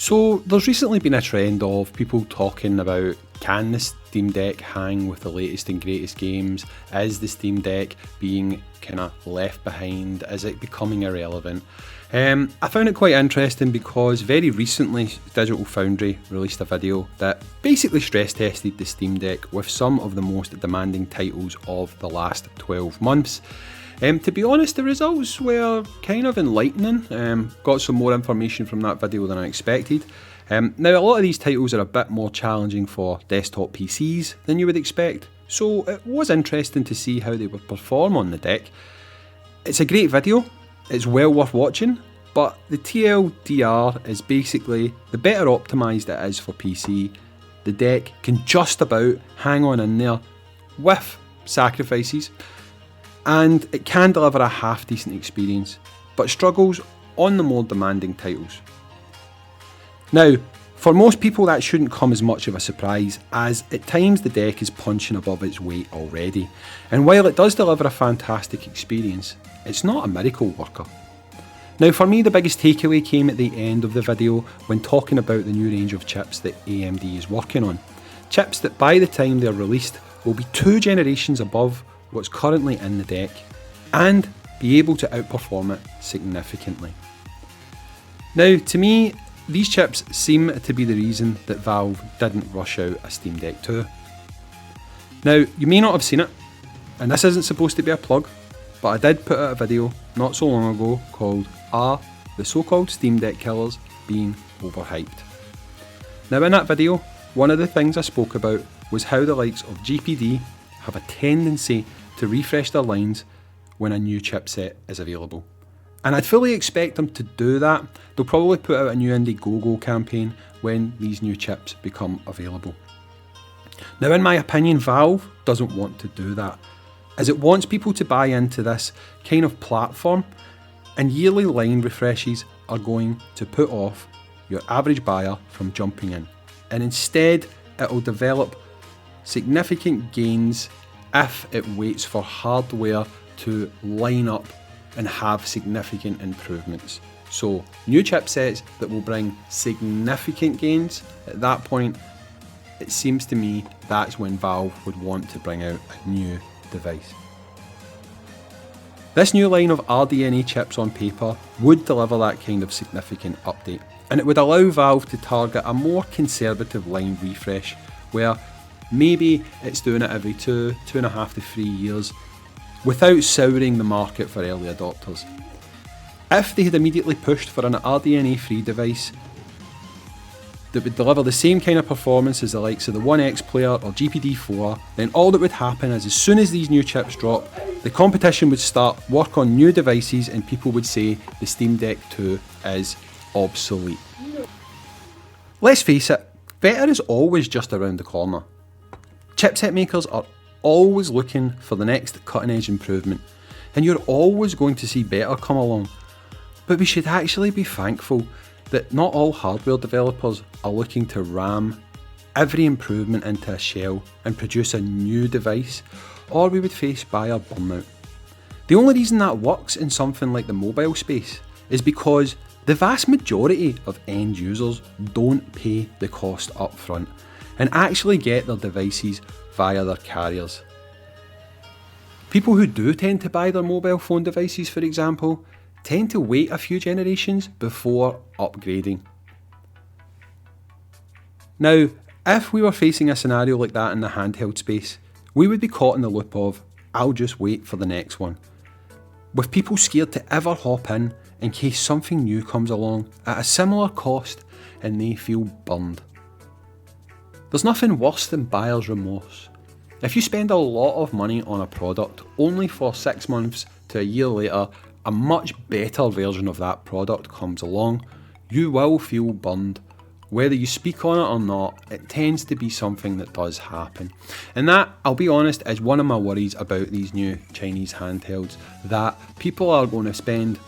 So there's recently been a trend of people talking about, can the Steam Deck hang with the latest and greatest games? Is the Steam Deck being kind of left behind? Is it becoming irrelevant? I found it quite interesting because very recently Digital Foundry released a video that basically stress tested the Steam Deck with some of the most demanding titles of the last 12 months. To be honest, the results were kind of enlightening. Got some more information from that video than I expected. Now, a lot of these titles are a bit more challenging for desktop PCs than you would expect, so it was interesting to see how they would perform on the deck. It's a great video, it's well worth watching, but the TLDR is basically the better optimised it is for PC, the deck can just about hang on in there with sacrifices, and it can deliver a half decent experience, but struggles on the more demanding titles. Now, for most people that shouldn't come as much of a surprise, as at times the deck is punching above its weight already, and while it does deliver a fantastic experience, it's not a miracle worker. Now for me, the biggest takeaway came at the end of the video when talking about the new range of chips that AMD is working on. Chips that by the time they're released will be 2 generations above what's currently in the deck, and be able to outperform it significantly. Now, to me, these chips seem to be the reason that Valve didn't rush out a Steam Deck 2. Now, you may not have seen it, and this isn't supposed to be a plug, but I did put out a video not so long ago called Are the so-called Steam Deck killers being overhyped? Now in that video, one of the things I spoke about was how the likes of GPD have a tendency to refresh their lines when a new chipset is available. And I'd fully expect them to do that. They'll probably put out a new Indiegogo campaign when these new chips become available. Now in my opinion, Valve doesn't want to do that, as it wants people to buy into this kind of platform, and yearly line refreshes are going to put off your average buyer from jumping in. And instead, it'll develop significant gains if it waits for hardware to line up and have significant improvements. So new chipsets that will bring significant gains, at that point it seems to me that's when Valve would want to bring out a new device. This new line of RDNA chips on paper would deliver that kind of significant update, and it would allow Valve to target a more conservative line refresh where maybe it's doing it every 2.5 to 3 years without souring the market for early adopters. If they had immediately pushed for an RDNA free device that would deliver the same kind of performance as the likes of the One X player or GPD4, then all that would happen is as soon as these new chips drop, the competition would start work on new devices and people would say the Steam Deck 2 is obsolete. Let's face it, better is always just around the corner. Chipset makers are always looking for the next cutting edge improvement, and you're always going to see better come along. But we should actually be thankful that not all hardware developers are looking to ram every improvement into a shell and produce a new device, or we would face buyer burnout. The only reason that works in something like the mobile space is because the vast majority of end users don't pay the cost up front and actually get their devices via their carriers. People who do tend to buy their mobile phone devices, for example, tend to wait a few generations before upgrading. Now, if we were facing a scenario like that in the handheld space, we would be caught in the loop of, I'll just wait for the next one, with people scared to ever hop in case something new comes along at a similar cost and they feel burned. There's nothing worse than buyer's remorse. If you spend a lot of money on a product only for 6 months to a year later, a much better version of that product comes along, you will feel burned. Whether you speak on it or not, it tends to be something that does happen. And that, I'll be honest, is one of my worries about these new Chinese handhelds, that people are going to spend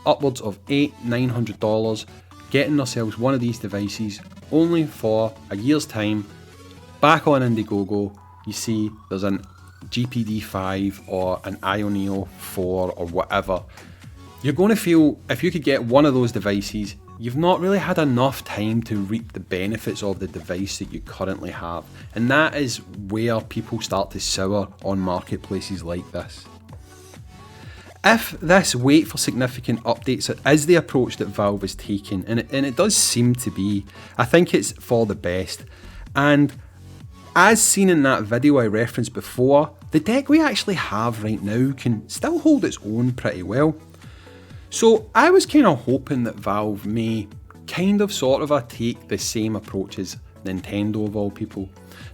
upwards of $800-900 getting themselves one of these devices only for a year's time. Back on Indiegogo, you see there's an GPD5 or an Ioneo 4 or whatever. You're going to feel, if you could get one of those devices, you've not really had enough time to reap the benefits of the device that you currently have. And that is where people start to sour on marketplaces like this. If this wait for significant updates is the approach that Valve is taking, and it does seem to be, I think it's for the best. And as seen in that video I referenced before, the deck we actually have right now can still hold its own pretty well. So I was kind of hoping that Valve may sort of take the same approach as Nintendo of all people.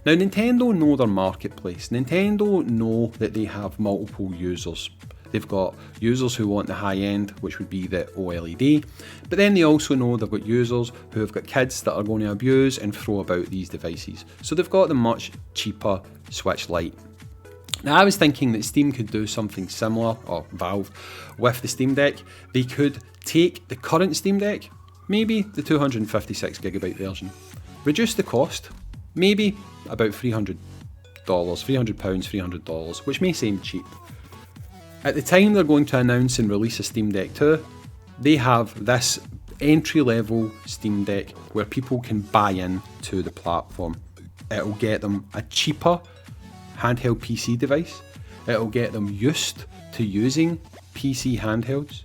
Now Nintendo know their marketplace. Nintendo know that they have multiple users. They've got users who want the high end, which would be the OLED, but then they also know they've got users who have got kids that are going to abuse and throw about these devices. So they've got the much cheaper Switch Lite. Now I was thinking that Steam could do something similar, or Valve, with the Steam Deck. They could take the current Steam Deck, maybe the 256GB version, reduce the cost, maybe about £300, $300, which may seem cheap. At the time they're going to announce and release a Steam Deck 2, they have this entry-level Steam Deck where people can buy in to the platform. It'll get them a cheaper handheld PC device, it'll get them used to using PC handhelds,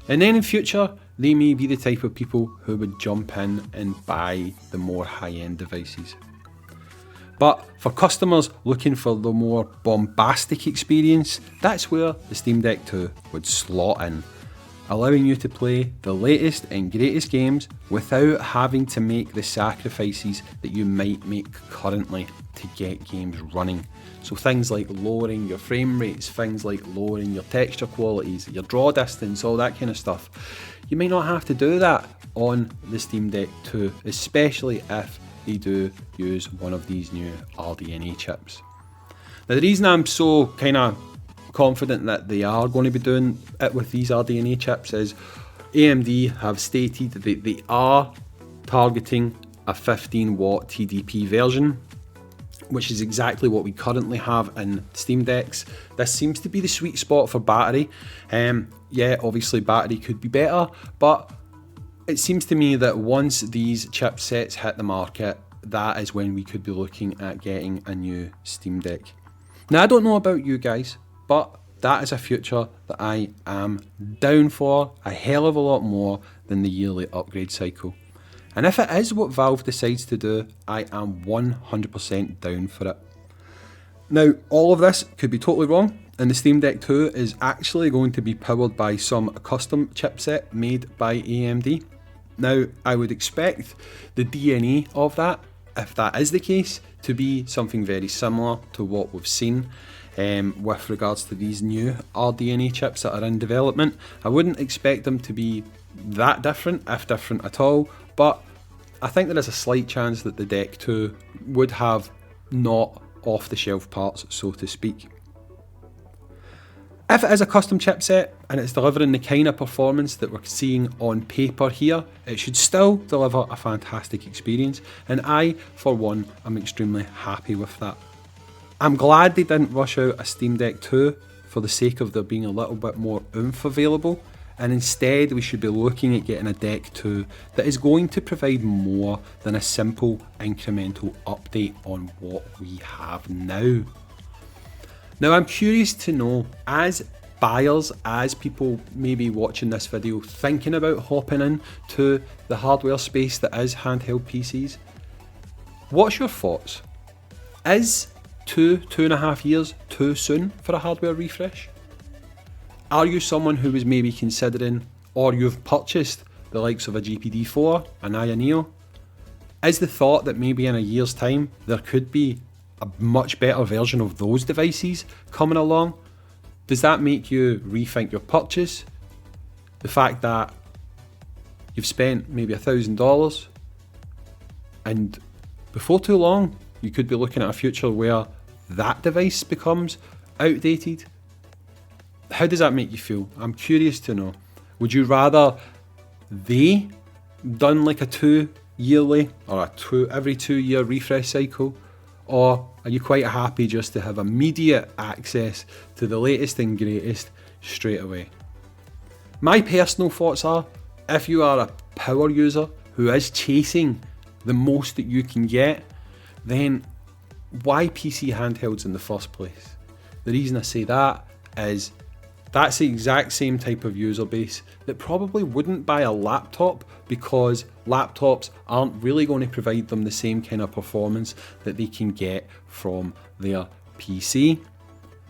and then in future they may be the type of people who would jump in and buy the more high-end devices. But for customers looking for the more bombastic experience, that's where the Steam Deck 2 would slot in, allowing you to play the latest and greatest games without having to make the sacrifices that you might make currently to get games running. So things like lowering your frame rates, things like lowering your texture qualities, your draw distance, all that kind of stuff. You may not have to do that on the Steam Deck 2, especially if they do use one of these new RDNA chips. Now the reason I'm so kind of confident that they are going to be doing it with these RDNA chips is AMD have stated that they are targeting a 15 watt TDP version, which is exactly what we currently have in Steam Decks. This seems to be the sweet spot for battery. Yeah, obviously battery could be better, but it seems to me that once these chipsets hit the market, that is when we could be looking at getting a new Steam Deck. Now I don't know about you guys, but that is a future that I am down for a hell of a lot more than the yearly upgrade cycle. And if it is what Valve decides to do, I am 100% down for it. Now, all of this could be totally wrong, and the Steam Deck 2 is actually going to be powered by some custom chipset made by AMD. Now, I would expect the DNA of that, if that is the case, to be something very similar to what we've seen with regards to these new RDNA chips that are in development. I wouldn't expect them to be that different, if different at all, but I think there is a slight chance that the Deck 2 would have not off-the-shelf parts, so to speak. If it is a custom chipset and it's delivering the kind of performance that we're seeing on paper here, it should still deliver a fantastic experience, and I, for one, am extremely happy with that. I'm glad they didn't rush out a Steam Deck 2 for the sake of there being a little bit more oomph available, and instead we should be looking at getting a Deck 2 that is going to provide more than a simple incremental update on what we have now. Now I'm curious to know, as buyers, as people maybe watching this video thinking about hopping into the hardware space that is handheld PCs, what's your thoughts? Is 2.5 years too soon for a hardware refresh? Are you someone who was maybe considering, or you've purchased the likes of a GPD4, an Aya Neo? Is the thought that maybe in a year's time there could be a much better version of those devices coming along? Does that make you rethink your purchase? The fact that you've spent maybe $1,000 and before too long you could be looking at a future where that device becomes outdated? How does that make you feel? I'm curious to know. Would you rather they done like a 2 yearly or a every 2 year refresh cycle? Or are you quite happy just to have immediate access to the latest and greatest straight away? My personal thoughts are, if you are a power user who is chasing the most that you can get, then why PC handhelds in the first place? The reason I say that is that's the exact same type of user base that probably wouldn't buy a laptop, because laptops aren't really going to provide them the same kind of performance that they can get from their PC.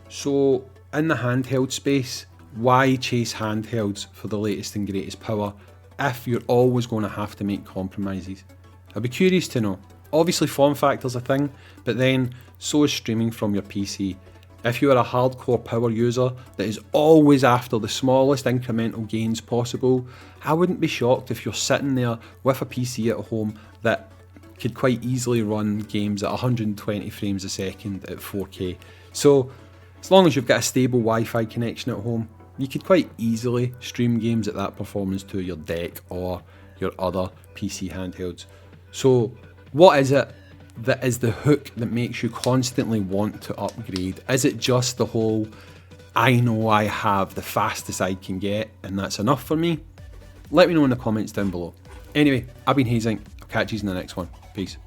So in the handheld space, why chase handhelds for the latest and greatest power if you're always going to have to make compromises? I'd be curious to know. Obviously form factor's a thing, but then so is streaming from your PC. If you are a hardcore power user that is always after the smallest incremental gains possible, I wouldn't be shocked if you're sitting there with a PC at home that could quite easily run games at 120 frames a second at 4K. So as long as you've got a stable Wi-Fi connection at home, you could quite easily stream games at that performance to your deck or your other PC handhelds. So what is it that is the hook that makes you constantly want to upgrade? Is it just the whole, I know I have the fastest I can get and that's enough for me? Let me know in the comments down below. Anyway, I've been Hazing. I'll catch you in the next one. Peace.